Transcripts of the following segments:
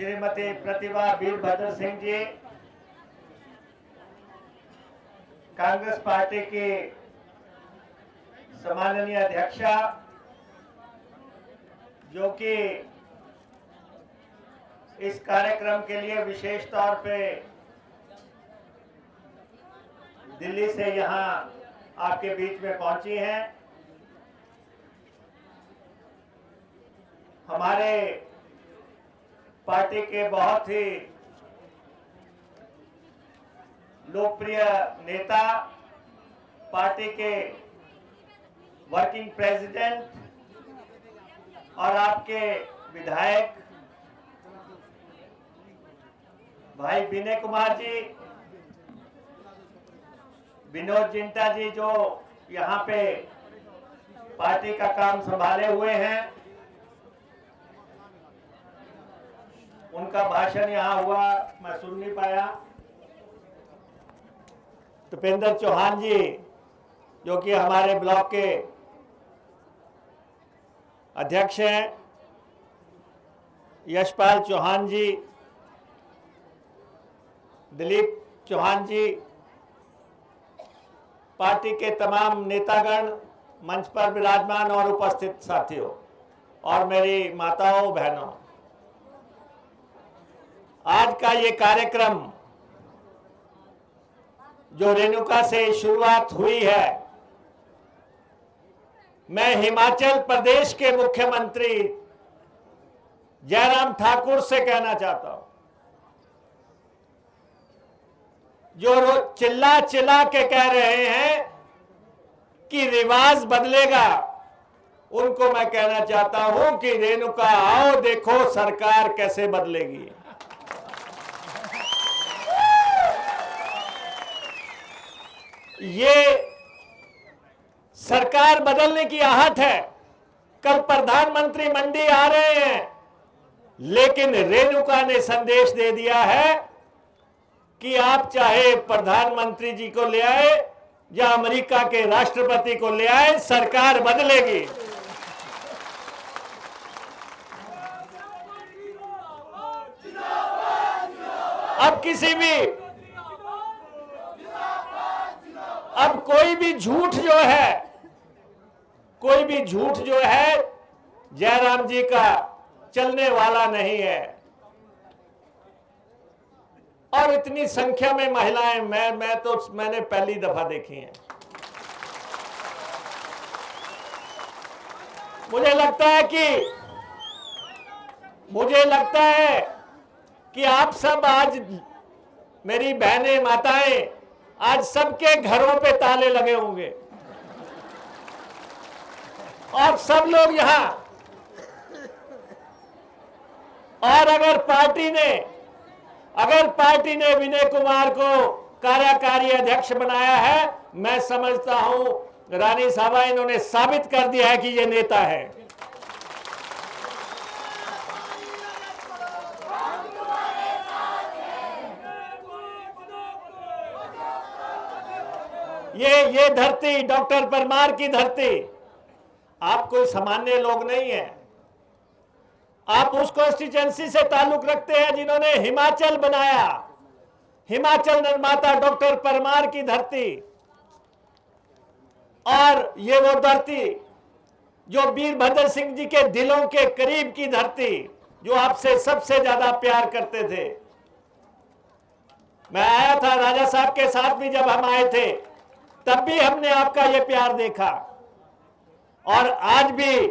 श्रीमती प्रतिभा Virbhadra Singh ji, Congress party की सम्माननीय अध्यक्षा, जो कि इस कार्यक्रम के लिए विशेष तौर पे दिल्ली से यहां आपके बीच में पहुंची हैं। हमारे पार्टी के बहुत ही लोकप्रिय नेता, पार्टी के वर्किंग प्रेसिडेंट और आपके विधायक भाई विनय कुमार जी, विनोद जिंटा जी, जो यहाँ पे पार्टी का काम संभाले हुए हैं, उनका भाषण यहाँ हुआ, मैं सुन नहीं पाया। तपेंद्र चौहान जी, जो कि हमारे ब्लॉक के अध्यक्ष हैं, यशपाल चौहान जी, दिलीप चौहान जी, पार्टी के तमाम नेतागण, मंच पर विराजमान और उपस्थित साथियों और मेरी माताओं बहनों, आज का ये कार्यक्रम जो रेणुका से शुरुआत हुई है, मैं हिमाचल प्रदेश के मुख्यमंत्री जयराम ठाकुर से कहना चाहता हूं, जो रोज चिल्ला चिल्ला के कह रहे हैं कि रिवाज बदलेगा, उनको मैं कहना चाहता हूं कि रेणुका आओ, देखो सरकार कैसे बदलेगी। ये सरकार बदलने की आहट है। कल प्रधानमंत्री मंडी आ रहे हैं, लेकिन रेणुका ने संदेश दे दिया है कि आप चाहे प्रधानमंत्री जी को ले आए या अमेरिका के राष्ट्रपति को ले आए, सरकार बदलेगी। अब कोई भी झूठ जो है जयराम जी का चलने वाला नहीं है। और इतनी संख्या में महिलाएं मैंने पहली दफा देखी हैं। मुझे लगता है कि आप सब आज, मेरी बहनें, माताएं, आज सबके घरों पे ताले लगे होंगे और सब लोग यहां, और अगर पार्टी ने विनय कुमार को कार्यकारी अध्यक्ष बनाया है, मैं समझता हूं रानी साहबा, इन्होंने साबित कर दिया है कि ये नेता है। ये धरती, डॉक्टर परमार की धरती, आप कोई सामान्य लोग नहीं है। आप उस कॉन्स्टिट्यूएंसी से ताल्लुक रखते हैं जिन्होंने हिमाचल बनाया, हिमाचल निर्माता डॉक्टर परमार की धरती। और ये वो धरती जो वीरभद्र सिंह जी के दिलों के करीब की धरती, जो आपसे सबसे ज्यादा प्यार करते थे। मैं आया था राजा साहब के साथ भी, जब हम आए थे तब भी हमने आपका ये प्यार देखा, और आज भी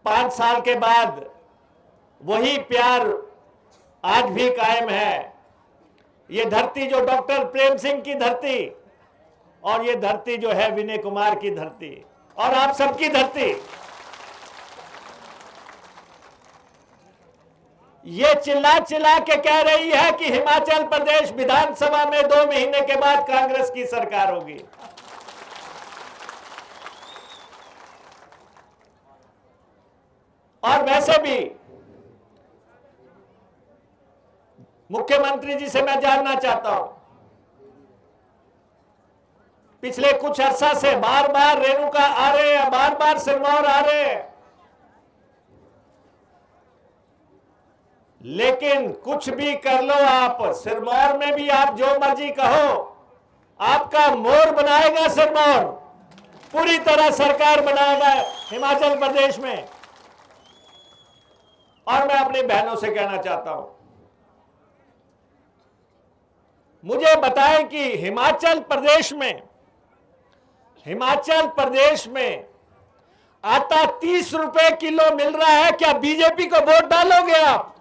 5 साल के बाद वही प्यार आज भी कायम है। ये धरती जो डॉक्टर प्रेम सिंह की धरती, और ये धरती जो है विनय कुमार की धरती, और आप सबकी धरती, ये चिल्ला चिल्ला के कह रही है कि हिमाचल प्रदेश विधानसभा में 2 महीने के बाद कांग्रेस की सरकार होगी। और वैसे भी मुख्यमंत्री जी से मैं जानना चाहता हूं, पिछले कुछ अरसा से बार बार रेणुका आ रहे हैं, बार बार सिरमौर आ रहे हैं, लेकिन कुछ भी कर लो आप, सिरमौर में भी आप जो मर्जी कहो, आपका मोर बनाएगा सिरमौर, पूरी तरह सरकार बनाएगा हिमाचल प्रदेश में। और मैं अपनी बहनों से कहना चाहता हूं, मुझे बताएं कि हिमाचल प्रदेश में आटा 30 रुपए किलो मिल रहा है, क्या बीजेपी को वोट डालोगे आप?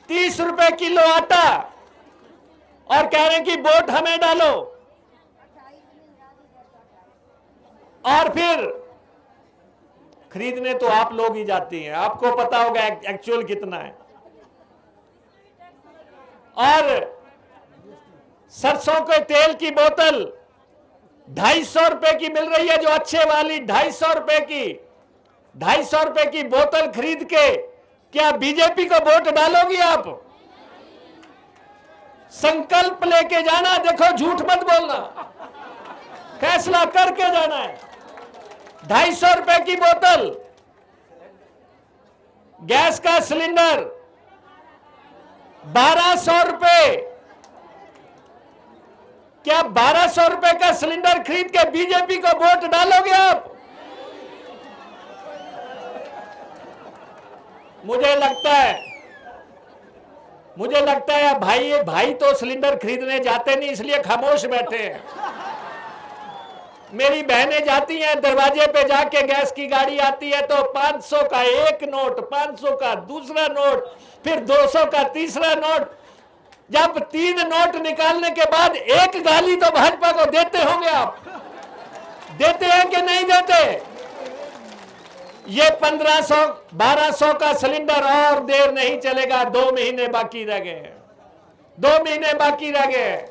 30 रुपए किलो आटा, और कह रहे हैं कि वोट हमें डालो। और फिर खरीदने तो आप लोग ही जाती हैं, आपको पता होगा एक्चुअल कितना है। और सरसों के तेल की बोतल 250 रुपए की मिल रही है, जो अच्छे वाली 250 रुपए की, 250 रुपए की बोतल खरीद के क्या बीजेपी को वोट डालोगी आप? संकल्प लेके जाना, देखो झूठ मत बोलना, फैसला करके जाना है। 250 रुपए की बोतल, गैस का सिलेंडर 1200 रुपए, क्या 1200 रुपए का सिलेंडर खरीद के बीजेपी को वोट डालोगे आप? मुझे लगता है भाई तो सिलेंडर खरीदने जाते नहीं, इसलिए खामोश बैठे हैं। मेरी बहनें जाती हैं, दरवाजे पे जाके गैस की गाड़ी आती है तो 500 का एक नोट, 500 का दूसरा नोट, फिर 200 का तीसरा नोट। जब 3 नोट निकालने के बाद एक गाली तो भाजपा को देते होंगे आप? देते हैं कि नहीं देते? ये 1500 1200 का सिलेंडर और देर नहीं चलेगा, 2 महीने बाकी रह गए हैं, 2 महीने बाकी रह गए हैं।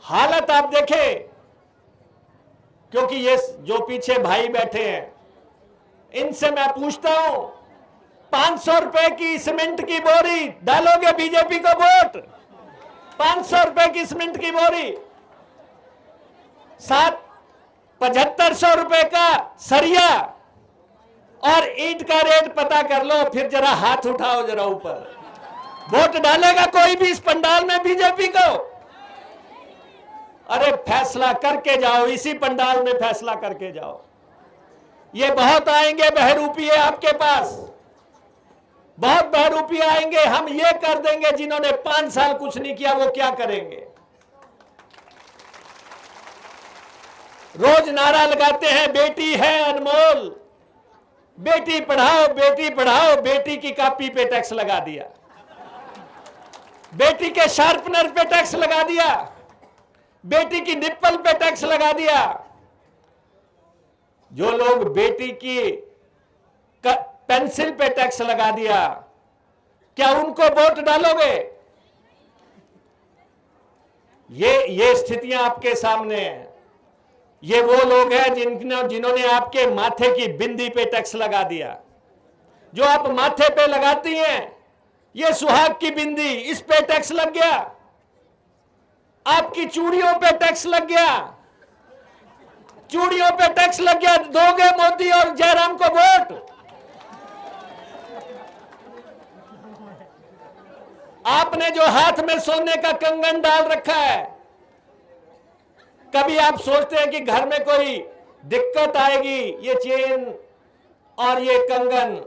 हालत आप देखें, क्योंकि ये जो पीछे भाई बैठे हैं, इनसे मैं पूछता हूं, 500 रुपए की सीमेंट की बोरी डालोगे बीजेपी को वोट? 500 रुपए की सीमेंट की बोरी, 7500 रुपए का सरिया, और ईंट का रेट पता कर लो, फिर जरा हाथ उठाओ जरा ऊपर। वोट डालेगा कोई भी इस पंडाल में बीजेपी को? अरे फैसला करके जाओ, इसी पंडाल में फैसला करके जाओ। ये बहुत आएंगे बहरूपिये आपके पास, बहुत बहरूपिये आएंगे, हम ये कर देंगे, जिन्होंने 5 साल कुछ नहीं किया वो क्या करेंगे। रोज नारा लगाते हैं बेटी है अनमोल, बेटी पढ़ाओ बेटी पढ़ाओ, बेटी की कॉपी पे टैक्स लगा दिया, बेटी के शार्पनर पे टैक्स लगा दिया, बेटी की निप्पल पे टैक्स लगा दिया। जो लोग बेटी की पेंसिल पे टैक्स लगा दिया, क्या उनको वोट डालोगे? ये स्थितियां आपके सामने हैं। ये वो लोग हैं जिन्होंने आपके माथे की बिंदी पे टैक्स लगा दिया, जो आप माथे पे लगाती हैं, ये सुहाग की बिंदी, इस पे टैक्स लग गया, आपकी चूड़ियों पे टैक्स लग गया, चूड़ियों पे टैक्स लग गया। दोगे मोदी और जयराम को वोट? आपने जो हाथ में सोने का कंगन डाल रखा है, कभी आप सोचते हैं कि घर में कोई दिक्कत आएगी? ये चेन और ये कंगन,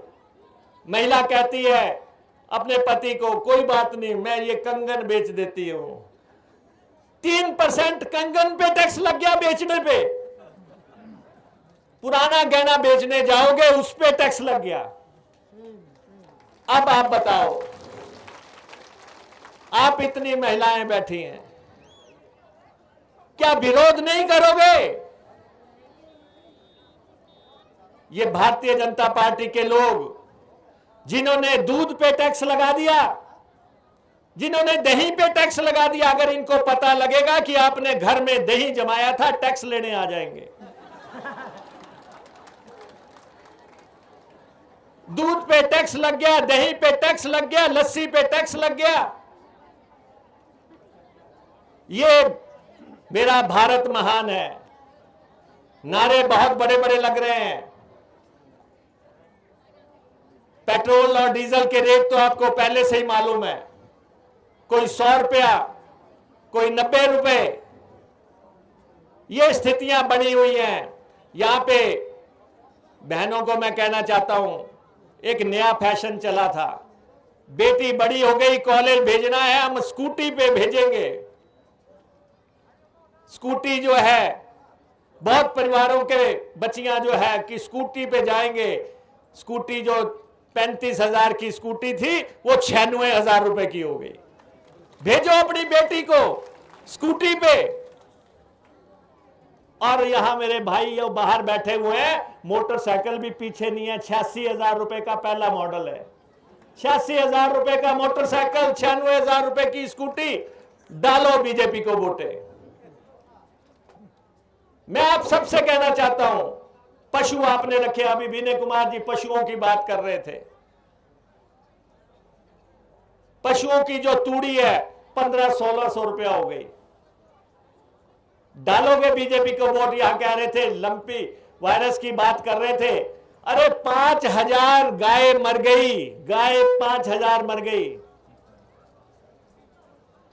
महिला कहती है अपने पति को, कोई बात नहीं, मैं ये कंगन बेच देती हूं। 3% कंगन पे टैक्स लग गया बेचने पे। पुराना गहना बेचने जाओगे, उस पे टैक्स लग गया। अब आप बताओ, आप इतनी महिलाएं बैठी हैं, क्या विरोध नहीं करोगे? ये भारतीय जनता पार्टी के लोग जिन्होंने दूध पे टैक्स लगा दिया, जिन्होंने दही पे टैक्स लगा दिया, अगर इनको पता लगेगा कि आपने घर में दही जमाया था, टैक्स लेने आ जाएंगे। दूध पे टैक्स लग गया, दही पे टैक्स लग गया, लस्सी पे टैक्स लग गया। ये मेरा भारत महान है, नारे बहुत बड़े बड़े लग रहे हैं, पेट्रोल और डीजल के रेट तो आपको पहले से ही मालूम है, कोई 100 रुपया, कोई 90 रुपए, ये स्थितियां बनी हुई हैं। यहां पे बहनों को मैं कहना चाहता हूं, एक नया फैशन चला था, बेटी बड़ी हो गई, कॉलेज भेजना है, हम स्कूटी पे भेजेंगे। स्कूटी जो है, बहुत परिवारों के बच्चियां जो है कि स्कूटी पे जाएंगे, स्कूटी जो 35,000 की स्कूटी थी वो 96,000 रुपए की हो गई। भेजो अपनी बेटी को स्कूटी पे। और यहां मेरे भाई जो बाहर बैठे हुए हैं, मोटरसाइकिल भी पीछे नहीं है, 86,000 रुपए का पहला मॉडल है, 86,000 रुपए का मोटरसाइकिल, 96,000 रुपए की स्कूटी। डालो बीजेपी को वोटे। मैं आप सबसे कहना चाहता हूं, पशु आपने रखे, अभी विनय कुमार जी पशुओं की बात कर रहे थे। पशुओं की जो तूड़ी है 1500-1600 रुपया हो गई। डालोगे बीजेपी को वोट? यहां कह रहे थे लंपी वायरस की बात कर रहे थे, अरे 5,000 गाय मर गई, गाय 5,000 मर गई।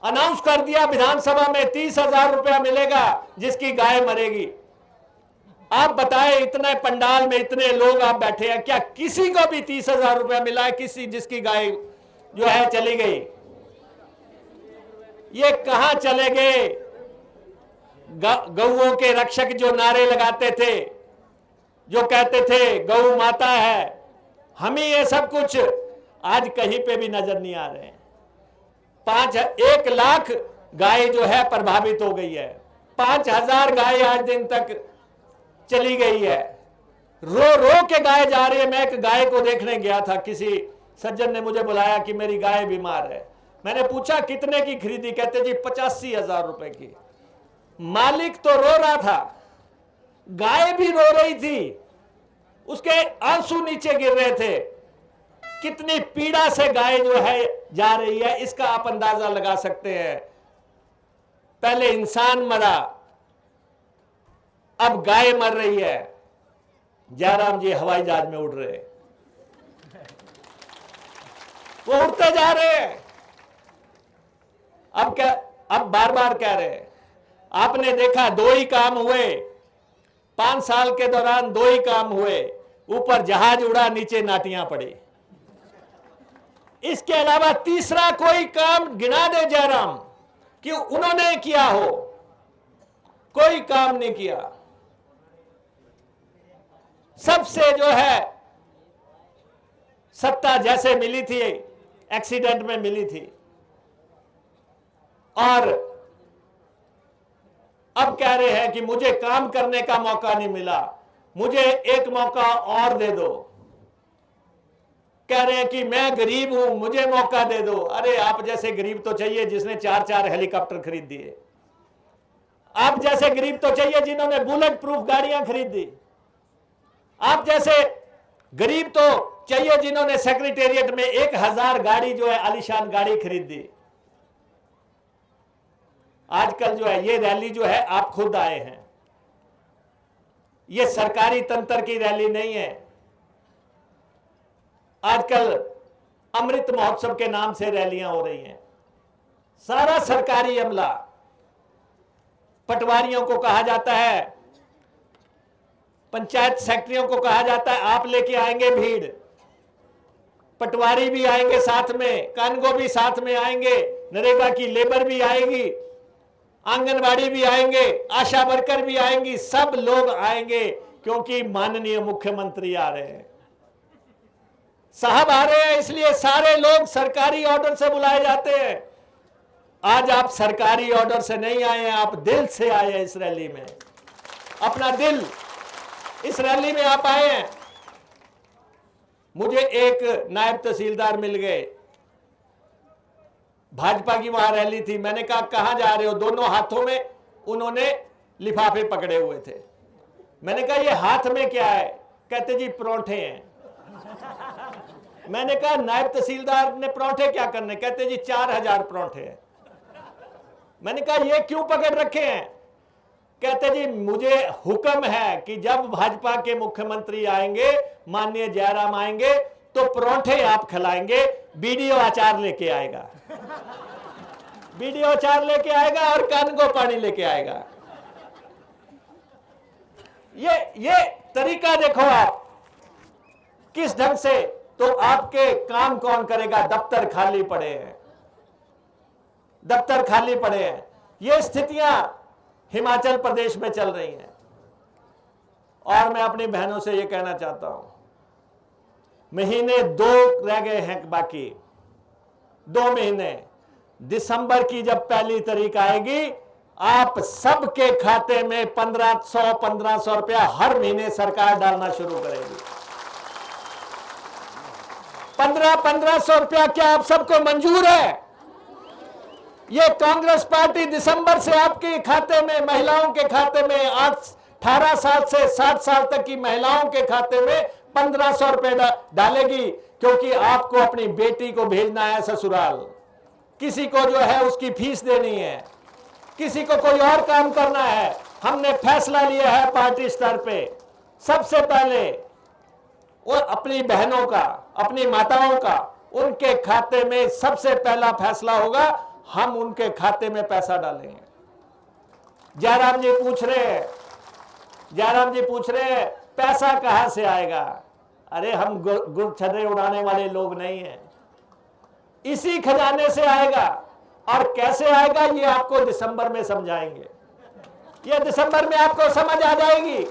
अनाउंस कर दिया विधानसभा में 30,000 रुपया मिलेगा जिसकी गाय मरेगी। आप बताएं, इतने पंडाल में इतने लोग आप बैठे हैं, क्या किसी को भी 30,000 रुपया मिला है किसी जिसकी गाय जो है चली गई? ये कहां चले गए? गौओं के रक्षक जो नारे लगाते थे, जो कहते थे गौ माता है, हम ही ये सब कुछ आज कहीं पे भी नजर नहीं आ रहे हैं। 1 लाख गाय जो है प्रभावित हो गई है, 5,000 गाय आज दिन तक चली गई है, रो रो के गाय जा रही है। मैं एक गाय को देखने गया था, किसी सज्जन ने मुझे बुलाया कि मेरी गाय बीमार है। मैंने पूछा कितने की खरीदी? कहते जी 85,000 रुपए की। मालिक तो रो रहा था, गाय भी रो रही थी, उसके आंसू नीचे गिर रहे थे। कितनी पीड़ा से गाय जो है जा रही है, इसका आप अंदाजा लगा सकते हैं। पहले इंसान मरा, अब गाय मर रही है। जयराम जी हवाई जहाज में उड़ रहे, वो उड़ते जा रहे हैं। अब क्या, अब बार बार कह रहे हैं, आपने देखा 2 ही काम हुए 5 साल के दौरान, 2 ही काम हुए, ऊपर जहाज उड़ा, नीचे नाटियां पड़ी। इसके अलावा तीसरा कोई काम गिना दे जयराम कि उन्होंने किया हो? कोई काम नहीं किया। सबसे जो है सत्ता जैसे मिली थी, एक्सीडेंट में मिली थी, और अब कह रहे हैं कि मुझे काम करने का मौका नहीं मिला, मुझे एक मौका और दे दो। कह रहे हैं कि मैं गरीब हूं, मुझे मौका दे दो। अरे आप जैसे गरीब तो चाहिए जिसने 4-4 हेलीकॉप्टर खरीद दिए। आप जैसे गरीब तो चाहिए जिन्होंने बुलेट प्रूफ गाड़ियां खरीद दी। आप जैसे गरीब तो चाहिए जिन्होंने सेक्रेटेरिएट में 1000 गाड़ी जो है आलीशान गाड़ी खरीद दी। आजकल जो है ये रैली जो है आप खुद आए हैं, ये सरकारी तंत्र की रैली नहीं है। आजकल अमृत महोत्सव के नाम से रैलियां हो रही हैं। सारा सरकारी अमला, पटवारियों को कहा जाता है, पंचायत सेक्रेटरियों को कहा जाता है आप लेके आएंगे भीड़, पटवारी भी आएंगे साथ में, कानगो भी साथ में आएंगे, नरेगा की लेबर भी आएगी, आंगनबाड़ी भी आएंगे, आशा वर्कर भी आएंगी, सब लोग आएंगे क्योंकि माननीय मुख्यमंत्री आ रहे हैं, साहब आ रहे हैं, इसलिए सारे लोग सरकारी ऑर्डर से बुलाए जाते हैं। आज आप सरकारी ऑर्डर से नहीं आए हैं, आप दिल से आए हैं इस रैली में, अपना दिल इस रैली में आप आए हैं। मुझे एक नायब तहसीलदार मिल गए, भाजपा की वहां रैली थी, मैंने कहा कहां जा रहे हो? दोनों हाथों में उन्होंने लिफाफे पकड़े हुए थे। मैंने कहा ये हाथ में क्या है? कहते जी परोंठे हैं। मैंने कहा नायब तहसीलदार ने परोंठे क्या करने? कहते जी 4000 परोंठे हैं। मैंने कहा ये क्यों पकड़ रखे हैं? कहते जी मुझे हुक्म है कि जब भाजपा के मुख्यमंत्री आएंगे, माननीय जयराम आएंगे, तो परोठे आप खिलाएंगे, बीडीओ अचार लेके आएगा। बीडीओ अचार लेके आएगा और कान को पानी लेके आएगा। ये तरीका देखो आप किस ढंग से। तो आपके काम कौन करेगा? दफ्तर खाली पड़े हैं, दफ्तर खाली पड़े हैं। ये स्थितियां हिमाचल प्रदेश में चल रही हैं। और मैं अपनी बहनों से ये कहना चाहता हूं, महीने 2 रह गए हैं बाकी, 2 महीने। दिसंबर की जब पहली तारीख आएगी, आप सबके खाते में 1500 रुपया हर महीने सरकार डालना शुरू करेगी। 1500 रुपया क्या आप सबको मंजूर है? ये कांग्रेस पार्टी दिसंबर से आपके खाते में, महिलाओं के खाते में, 18 साल से 60 साल तक की महिलाओं के खाते में 1500 रुपए डालेगी, क्योंकि आपको अपनी बेटी को भेजना है ससुराल, किसी को जो है उसकी फीस देनी है, किसी को कोई और काम करना है। हमने फैसला लिया है पार्टी स्तर पे, सबसे पहले और अपनी बहनों का, अपनी माताओं का, उनके खाते में सबसे पहला फैसला होगा, हम उनके खाते में पैसा डालेंगे। जयराम जी पूछ रहे हैं, जयराम जी पूछ रहे हैं पैसा कहां से आएगा? अरे हम गुरछर्रे उड़ाने वाले लोग नहीं हैं, इसी खजाने से आएगा। और कैसे आएगा ये आपको दिसंबर में समझाएंगे। ये दिसंबर में आपको समझ आ जाएगी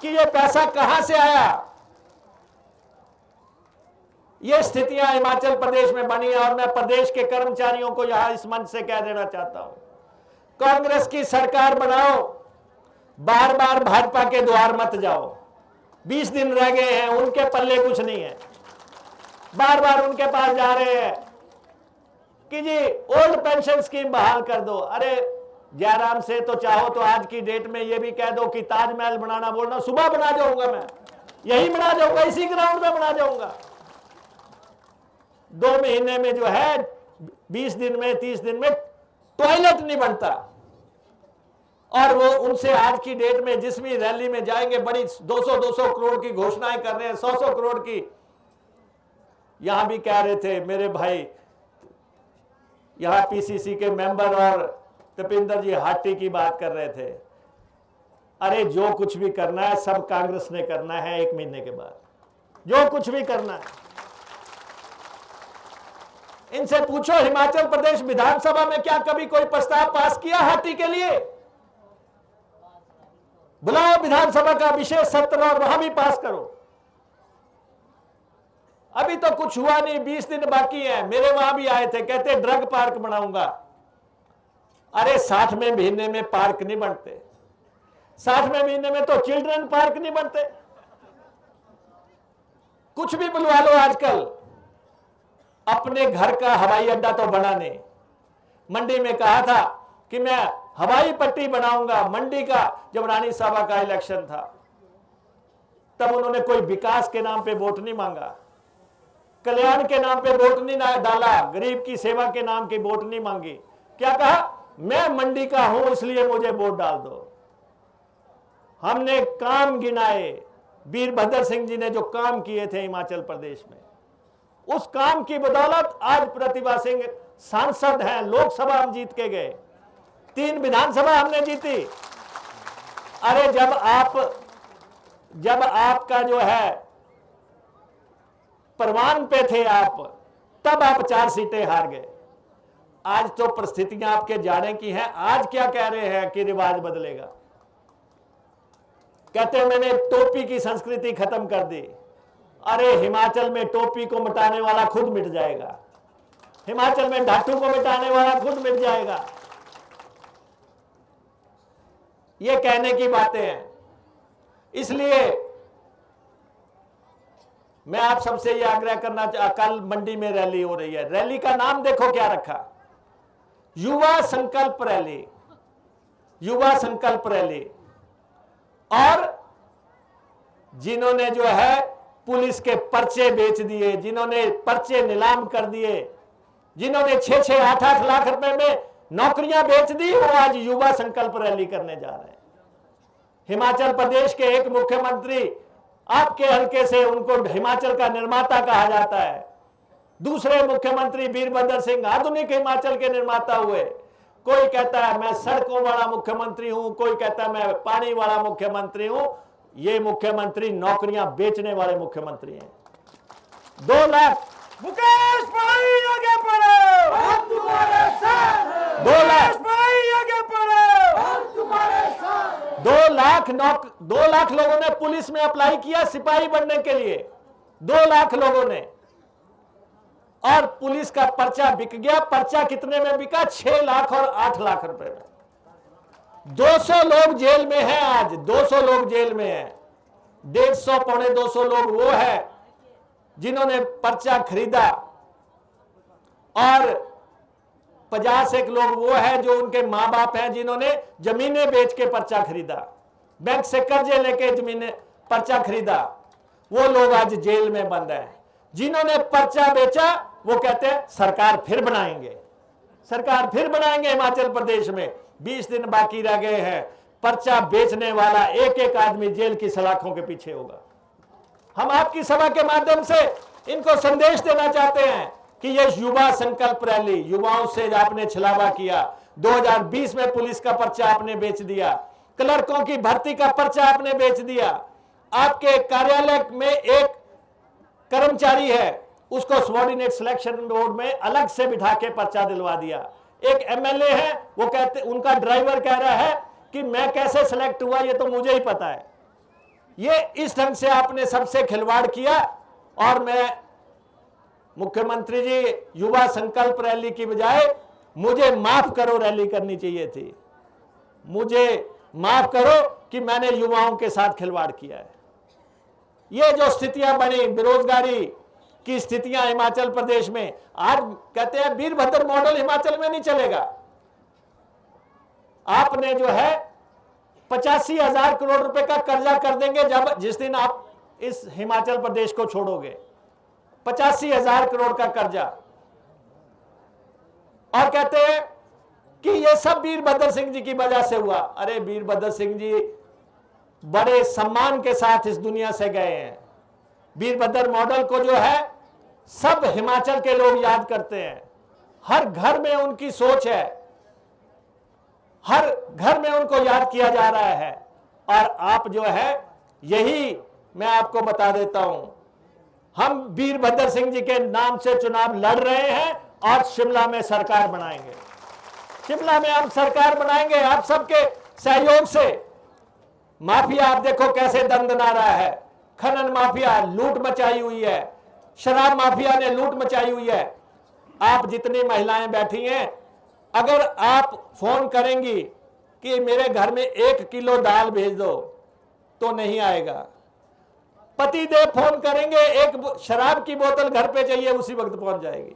कि ये पैसा कहां से आया। ये स्थितियां हिमाचल प्रदेश में बनी है। और मैं प्रदेश के कर्मचारियों को यहां इस मंच से कह देना चाहता हूं, कांग्रेस की सरकार बनाओ, बार बार भाजपा के द्वार मत जाओ। 20 दिन रह गए हैं, उनके पल्ले कुछ नहीं है, बार बार उनके पास जा रहे हैं कि जी ओल्ड पेंशन स्कीम बहाल कर दो। अरे जयराम से तो चाहो तो आज की डेट में ये भी कह दो कि ताजमहल बनाना बोलना, सुबह बना जाऊंगा, मैं यही बना जाऊंगा, इसी ग्राउंड में बना जाऊंगा। 2 महीने में जो है, 20 दिन में, 30 दिन में टॉयलेट नहीं बनता। और वो उनसे आज की डेट में जिस भी रैली में जाएंगे, बड़ी 200 करोड़ की घोषणाएं कर रहे हैं, 100 करोड़ की। यहां भी कह रहे थे मेरे भाई, यहां पीसीसी के मेंबर और तपिंदर जी हाटी की बात कर रहे थे। अरे जो कुछ भी करना है सब कांग्रेस ने करना है 1 महीने के बाद, जो कुछ भी करना है। इनसे पूछो हिमाचल प्रदेश विधानसभा में क्या कभी कोई प्रस्ताव पास किया हाटी के लिए? बुलाओ विधानसभा का विशेष सत्र और वहां भी पास करो। अभी तो कुछ हुआ नहीं, 20 दिन बाकी है। मेरे वहां भी आए थे, कहते ड्रग पार्क बनाऊंगा। अरे 60वें महीने में पार्क नहीं बनते, 60वें महीने में तो चिल्ड्रन पार्क नहीं बनते। कुछ भी बुलवा लो आजकल। अपने घर का हवाई अड्डा तो बना नहीं। मंडी में कहा था कि मैं हवाई पट्टी बनाऊंगा मंडी का, जब रानी साहबा का इलेक्शन था तब उन्होंने कोई विकास के नाम पे वोट नहीं मांगा, कल्याण के नाम पे वोट नहीं डाला, गरीब की सेवा के नाम की वोट नहीं मांगी। क्या कहा? मैं मंडी का हूं इसलिए मुझे वोट डाल दो। हमने काम गिनाए, वीरभद्र सिंह जी ने जो काम किए थे हिमाचल प्रदेश में, उस काम की बदौलत आज प्रतिभा सिंह सांसद हैं। लोकसभा हम जीत के गए, 3 विधानसभा हमने जीती। अरे जब आपका जो है परवान पे थे आप, तब आप 4 सीटें हार गए। आज तो परिस्थितियां आपके जाने की हैं। आज क्या कह रहे हैं कि रिवाज बदलेगा? कहते हैं मैंने टोपी की संस्कृति खत्म कर दी। अरे हिमाचल में टोपी को मिटाने वाला खुद मिट जाएगा, हिमाचल में ढाटू को मिटाने वाला खुद मिट जाएगा। ये कहने की बातें हैं। इसलिए मैं आप सबसे ये आग्रह करना कल मंडी में रैली हो रही है। रैली का नाम देखो क्या रखा, युवा संकल्प रैली, युवा संकल्प रैली। और जिन्होंने जो है पुलिस के पर्चे बेच दिए, जिन्होंने पर्चे नीलाम कर दिए, जिन्होंने 6-6, 8-8 लाख रुपए में नौकरियां बेच दी, वो आज युवा संकल्प रैली करने जा रहे हैं। हिमाचल प्रदेश के एक मुख्यमंत्री आपके हल्के से उनको हिमाचल का निर्माता कहा जाता है। दूसरे मुख्यमंत्री वीरभद्र सिंह आधुनिक हिमाचल के निर्माता हुए। कोई कहता है मैं सड़कों वाला मुख्यमंत्री हूं, कोई कहता है मैं पानी वाला मुख्यमंत्री हूं। ये मुख्यमंत्री नौकरियां बेचने वाले मुख्यमंत्री हैं। 2 लाख मुकेश भाई आगे बढ़ो, हम तुम्हारे साथ हैं। 2 लाख भाई आगे बढ़ो, हम तुम्हारे साथ हैं। 2 लाख लोगों ने पुलिस में अप्लाई किया सिपाही बनने के लिए। 2 लाख लोगों ने, और पुलिस का पर्चा बिक गया। पर्चा कितने में बिका? 6 लाख और 8 लाख रुपए में। 200 लोग जेल में हैं आज, 200 लोग जेल में हैं। 150 पौने 200 लोग वो है जिन्होंने पर्चा खरीदा, और 50 लोग वो है जो उनके मां बाप हैं जिन्होंने जमीनें बेच के पर्चा खरीदा, बैंक से कर्जे लेके जमीनें पर्चा खरीदा। वो लोग आज जेल में बंद हैं। जिन्होंने पर्चा बेचा वो कहते हैं सरकार फिर बनाएंगे, सरकार फिर बनाएंगे। हिमाचल प्रदेश में 20 दिन बाकी रह गए हैं। पर्चा बेचने वाला एक एक आदमी जेल की सलाखों के पीछे होगा। हम आपकी सभा के माध्यम से इनको संदेश देना चाहते हैं कि ये युवा संकल्प रैली, युवाओं से आपने छलावा किया। 2020 में पुलिस का पर्चा आपने बेच दिया, क्लर्कों की भर्ती का पर्चा आपने बेच दिया। आपके कार्यालय में एक कर्मचारी है, उसको सबॉर्डिनेट सिलेक्शन बोर्ड में अलग से बिठा के पर्चा दिलवा दिया। एक एमएलए है, वो कहते, उनका ड्राइवर कह रहा है कि मैं कैसे सिलेक्ट हुआ ये तो मुझे ही पता है। ये इस ढंग से आपने सबसे खिलवाड़ किया। और मैं मुख्यमंत्री जी, युवा संकल्प रैली की बजाय मुझे माफ करो रैली करनी चाहिए थी। मुझे माफ करो कि मैंने युवाओं के साथ खिलवाड़ किया है। ये जो स्थितियां बनी, बेरोजगारी की स्थितियां हिमाचल प्रदेश में, आज कहते हैं वीरभद्र मॉडल हिमाचल में नहीं चलेगा। आपने जो है 85,000 करोड़ रुपए का कर्जा कर देंगे जब जिस दिन आप इस हिमाचल प्रदेश को छोड़ोगे। 85,000 करोड़ का कर्जा, और कहते हैं कि ये सब वीरभद्र सिंह जी की वजह से हुआ। अरे वीरभद्र सिंह जी बड़े सम्मान के साथ इस दुनिया से गए हैं। वीरभद्र मॉडल को जो है सब हिमाचल के लोग याद करते हैं। हर घर में उनकी सोच है, हर घर में उनको याद किया जा रहा है। और आप जो है, यही मैं आपको बता देता हूं, हम वीरभद्र सिंह जी के नाम से चुनाव लड़ रहे हैं और शिमला में सरकार बनाएंगे। शिमला में हम सरकार बनाएंगे आप सबके सहयोग से। माफिया आप देखो कैसे दंदना रहा है। खनन माफिया लूट मचाई हुई है, शराब माफिया ने लूट मचाई हुई है। आप जितनी महिलाएं बैठी हैं, अगर आप फोन करेंगी कि मेरे घर में 1 किलो दाल भेज दो, तो नहीं आएगा। पति देव फोन करेंगे, एक शराब की बोतल घर पे चाहिए, उसी वक्त पहुंच जाएगी।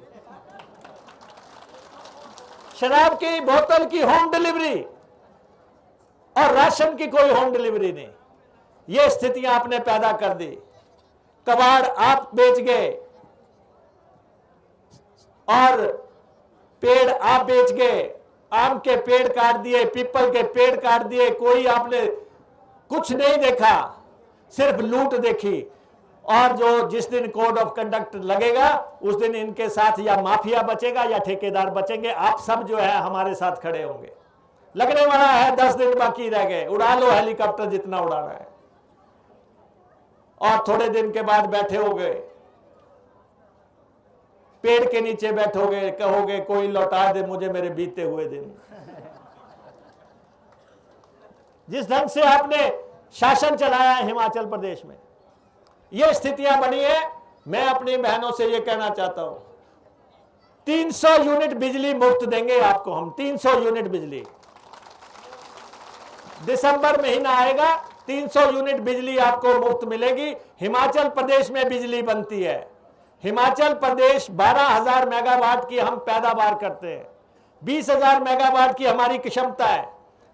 शराब की बोतल की होम डिलीवरी और राशन की कोई होम डिलीवरी नहीं। ये स्थितियां आपने पैदा कर दी। कबाड़ आप बेच गए और पेड़ आप बेच गए। आम के पेड़ काट दिए, पीपल के पेड़ काट दिए। कोई आपने कुछ नहीं देखा, सिर्फ लूट देखी। और जो जिस दिन कोड ऑफ कंडक्ट लगेगा उस दिन इनके साथ या माफिया बचेगा या ठेकेदार बचेंगे। आप सब जो है हमारे साथ खड़े होंगे। लगने वाला है, 10 दिन बाकी रह गए। उड़ा लो हेलीकॉप्टर जितना उड़ाना है, और थोड़े दिन के बाद बैठे हो गए, पेड़ के नीचे बैठोगे, कहोगे कोई लौटा दे मुझे मेरे बीते हुए दिन। जिस ढंग से आपने शासन चलाया है हिमाचल प्रदेश में, ये स्थितियां बनी है। मैं अपनी बहनों से ये कहना चाहता हूं, 300 यूनिट बिजली मुफ्त देंगे आपको हम। 300 यूनिट बिजली दिसंबर महीना आएगा, 300 यूनिट बिजली आपको मुफ्त मिलेगी। हिमाचल प्रदेश में बिजली बनती है। हिमाचल प्रदेश 12,000 मेगावाट की हम पैदावार करते हैं। 20,000 मेगावाट की हमारी क्षमता है,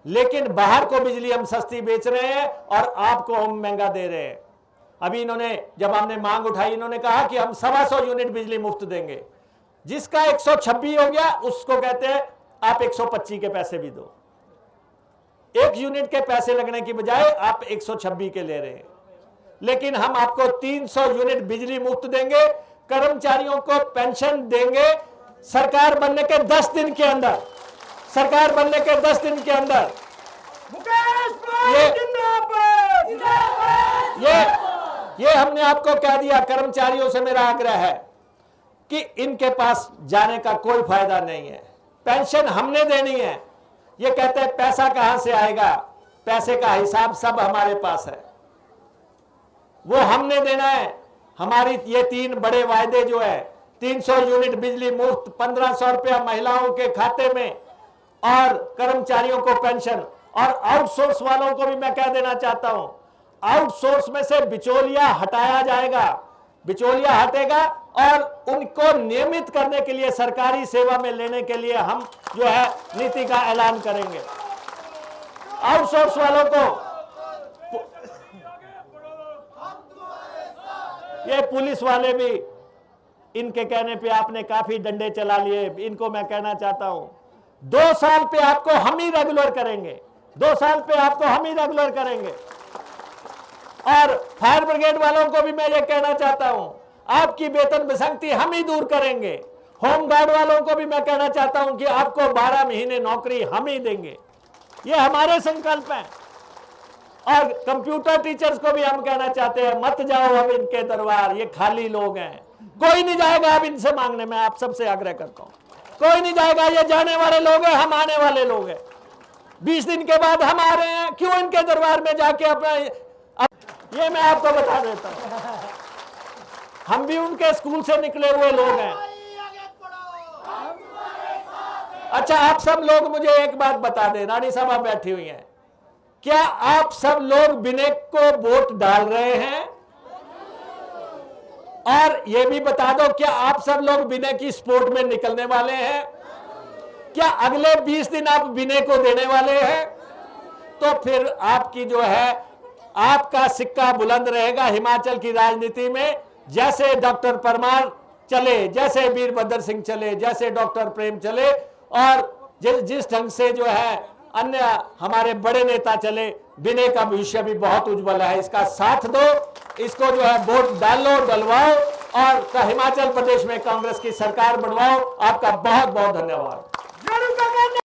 लेकिन बाहर को बिजली हम सस्ती बेच रहे हैं और आपको हम महंगा दे रहे हैं। अभी इन्होंने, जब हमने मांग उठाई, इन्होंने कहा कि हम 125 यूनिट बिजली मुफ्त देंगे। जिसका 126 हो गया उसको कहते हैं आप 125 के पैसे भी दो। 1 यूनिट के पैसे लगने की बजाय आप 126 के ले रहे हैं। लेकिन हम आपको 300 यूनिट बिजली मुफ्त देंगे, कर्मचारियों को पेंशन देंगे सरकार बनने के 10 दिन के अंदर, सरकार बनने के 10 दिन के अंदर। मुकेश भाई जिंदाबाद ये हमने आपको कह दिया। कर्मचारियों से मेरा आग्रह है कि इनके पास जाने का कोई फायदा नहीं है, पेंशन हमने देनी है। ये कहते हैं पैसा कहां से आएगा, पैसे का हिसाब सब हमारे पास है, वो हमने देना है। हमारी ये 3 बड़े वायदे जो है, 300 यूनिट बिजली मुफ्त, 1500 रुपया महिलाओं के खाते में, और कर्मचारियों को पेंशन, और आउटसोर्स वालों को भी मैं कह देना चाहता हूं, आउटसोर्स में से बिचौलिया हटाया जाएगा, बिचौलिया हटेगा और उनको नियमित करने के लिए, सरकारी सेवा में लेने के लिए हम जो है नीति का ऐलान करेंगे। आउटसोर्स वालों को, ये पुलिस वाले भी, इनके कहने पे आपने काफी डंडे चला लिए, इनको मैं कहना चाहता हूं 2 साल पे आपको हम ही रेगुलर करेंगे, 2 साल पे आपको हम ही रेगुलर करेंगे। और फायर ब्रिगेड वालों को भी मैं ये कहना चाहता हूं, आपकी वेतन विसंगति हम ही दूर करेंगे। होम गार्ड वालों को भी मैं कहना चाहता हूं कि आपको 12 महीने नौकरी हम ही देंगे, ये हमारे संकल्प हैं। और कंप्यूटर टीचर्स को भी हम कहना चाहते हैं, मत जाओ अब इनके दरबार, ये खाली लोग हैं, कोई नहीं जाएगा अब इनसे मांगने में। आप सबसे आग्रह करता हूं, कोई नहीं जाएगा, ये जाने वाले लोग हैं, हम आने वाले लोग हैं। 20 दिन के बाद हम आ रहे हैं, क्यों इनके दरबार में जाके अपना, ये मैं आपको बता देता हूं, हम भी उनके स्कूल से निकले हुए लोग हैं। अच्छा, आप सब लोग मुझे एक बात बता दें, रानी साहब आप बैठी हुई हैं, क्या आप सब लोग विनय को वोट डाल रहे हैं? और ये भी बता दो, क्या आप सब लोग विनय की सपोर्ट में निकलने वाले हैं? क्या अगले 20 दिन आप विनय को देने वाले हैं? तो फिर आपकी जो है, आपका सिक्का बुलंद रहेगा हिमाचल की राजनीति में। जैसे डॉक्टर परमार चले, जैसे वीरभद्र सिंह चले, जैसे डॉक्टर प्रेम चले, और जिस ढंग से जो है अन्य हमारे बड़े नेता चले, विनय का भविष्य भी बहुत उज्जवल है। इसका साथ दो, इसको जो है वोट डालो, डलवाओ, और हिमाचल प्रदेश में कांग्रेस की सरकार बनवाओ। आपका बहुत बहुत धन्यवाद।